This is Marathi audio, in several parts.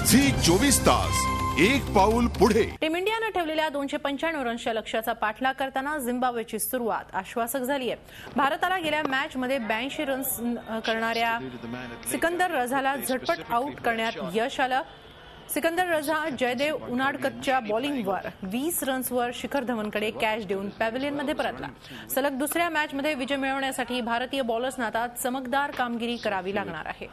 झी 24 तास एक पाऊल पुढे। टीम इंडियाने ठेवलेल्या 295 रन्सच्या लक्ष्याचा पाठलाग करताना झिम्बाब्वेची सुरुवात आश्वासक झाली आहे। भारताला गेल्या मॅचमध्ये 82 रन्स करणाऱ्या सिकंदर रझाला झटपट आउट करण्यात यश आलं। सिकंदर रझा जयदेव उनाडकतच्या बॉलिंगवर 20 रन्सवर शिखर धवनकडे कॅच देऊन पॅव्हिलियनमध्ये परतला। सलग दुसऱ्या मॅचमध्ये विजय मिळवण्यासाठी भारतीय बॉलर्सना आता चमकदार कामगिरी करावी लागणार आहे।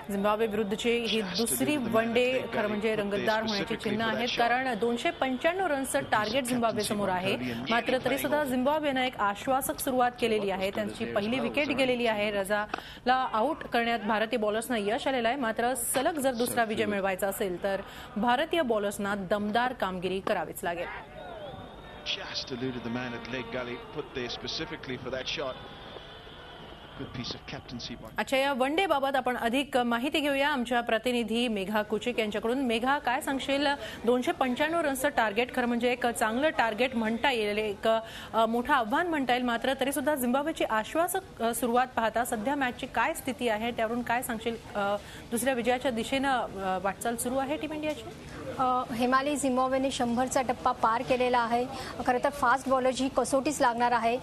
झिम्बाब्वे विरुद्धची ही दुसरी वनडे खरं म्हणजे रंगतदार होण्याची चिन्ह आहेत, कारण 295 रन्सचं टार्गेट झिम्बाब्वे समोर आहे। मात्र तरी सुद्धा झिम्बाब्वेनं एक आश्वासक सुरुवात केलेली आहे। त्यांची पहिली विकेट गेलेली आहे। रझाला आउट करण्यात भारतीय बॉलर्सना यश आलेलं आहे। मात्र सलग जर दुसरा विजय मिळवायचा असेल तर भारतीय बॉलर्सना दमदार कामगिरी करावीच लागेल। अच्छा, या वनडे बाबत आपण अधिक माहिती घेऊया आमच्या प्रतिनिधी मेघा कुचिक यांच्याकडून। मेघा, काय सांगशील? 295 रन्सचं टार्गेट खरं म्हणजे एक चांगलं टार्गेट म्हणता येईल, एक मोठं आव्हान म्हणता येईल। मात्र तरी सुद्धा झिम्बाब्वेची आश्वासक सुरुवात पाहता सध्या मॅचची काय स्थिती आहे त्यावरून काय सांगशील? दुसऱ्या विजयाच्या दिशेनं वाटचाल सुरू आहे टीम इंडियाची? हेमाली, झिम्बाब्वेने 100चा टप्पा पार केलेला आहे। खरं तर फास्ट बॉलरची कसोटीच लागणार आहे।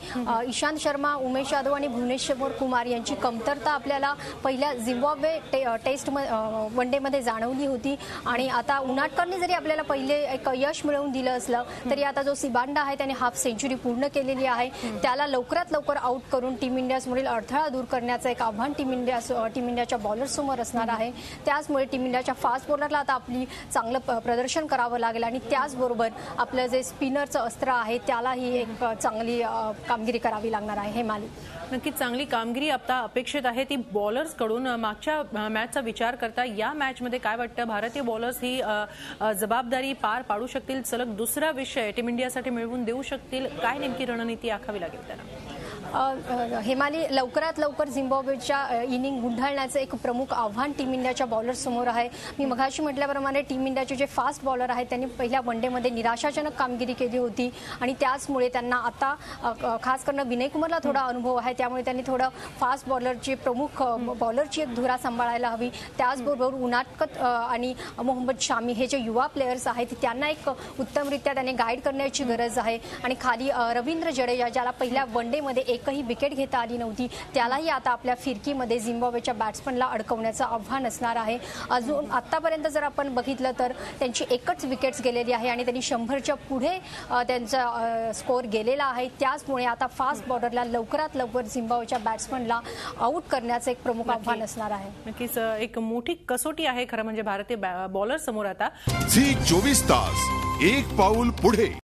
ईशांत शर्मा, उमेश यादव आणि भुवनेश्वर कुमार यांची कमतरता आपल्याला पहिल्या झिम्बाब्वे टेस्ट वनडेमध्ये जाणवली होती। आणि आता उनाडकरने जरी आपल्याला पहिले एक यश मिळवून दिलं असलं तरी आता जो सिबांडा आहे त्याने हाफ सेंचुरी पूर्ण केलेली आहे। त्याला लवकरात लवकर आउट करून टीम इंडियासमोरील अडथळा दूर करण्याचं एक आव्हान टीम इंडियाच्या बॉलर्ससमोर असणार आहे। त्याचमुळे टीम इंडियाच्या फास्ट बॉलरला आता आपली चांगलं प्रदर्शन करावं लागेल आणि त्याचबरोबर आपलं जे स्पिनरचं अस्त्र आहे त्यालाही एक चांगली कामगिरी करावी लागणार आहे। हेमाली, नक्कीच चांगली कामगिरी आता अपेक्षित आहे ती बॉलर्स कडून। मागच्या मॅचचा विचार करता या मॅचमध्ये काय वाटतं, भारतीय बॉलर्स ही जबाबदारी पार पाडू शकतील? सलग दुसरा विजय टीम इंडियासाठी मिळवून देऊ शकतील? काय नेमकी रणनीती आखावी लागेल त्यांना? हेमाली, लवकरात लवकर झिम्बाब्वेच्या इनिंग गुंडाळण्याचं एक प्रमुख आव्हान टीम इंडियाच्या बॉलर्स समोर आहे। मी मगाशी म्हटल्याप्रमाणे टीम इंडियाचे जे फास्ट बॉलर आहेत त्यांनी पहिल्या वनडेमध्ये निराशाजनक कामगिरी केली होती आणि त्याचमुळे त्यांना आता खास करून विनय कुमारला थोडा अनुभव आहे, त्यामुळे त्यांनी थोडं फास्ट बॉलरची प्रमुख बॉलरची एक धुरा सांभाळायला हवी। त्याचबरोबर उनाडकत आणि मोहम्मद शामी हे जे युवा प्लेयर्स आहेत त्यांना एक उत्तमरित्या त्यांनी गाईड करण्याची गरज आहे। आणि खाली रवींद्र जडेजा, ज्याला पहिल्या वनडेमध्ये एकही विकेट घेता आली नव्हती, त्यालाही आता आपल्या फिरकीमध्ये झिम्बाब्वेच्या बॅट्समनला अडकवण्याचं आव्हान असणार आहे। अजून आतापर्यंत जर आपण बघितलं तर त्यांची एकच विकेट्स गेलेली आहे आणि त्यांनी 100च्या पुढे त्यांचा स्कोर गेलेला आहे। त्याचमुळे आता फास्ट बॉलरला लवकरात लवकर झिम्बाब्वेच्या बॅट्समनला आउट करण्याचं एक प्रमुख आव्हान असणार आहे। नक्कीच एक मोठी कसोटी आहे खरं म्हणजे भारतीय बॉलर समोर आता। झी 24 तास एक पाऊल पुढे।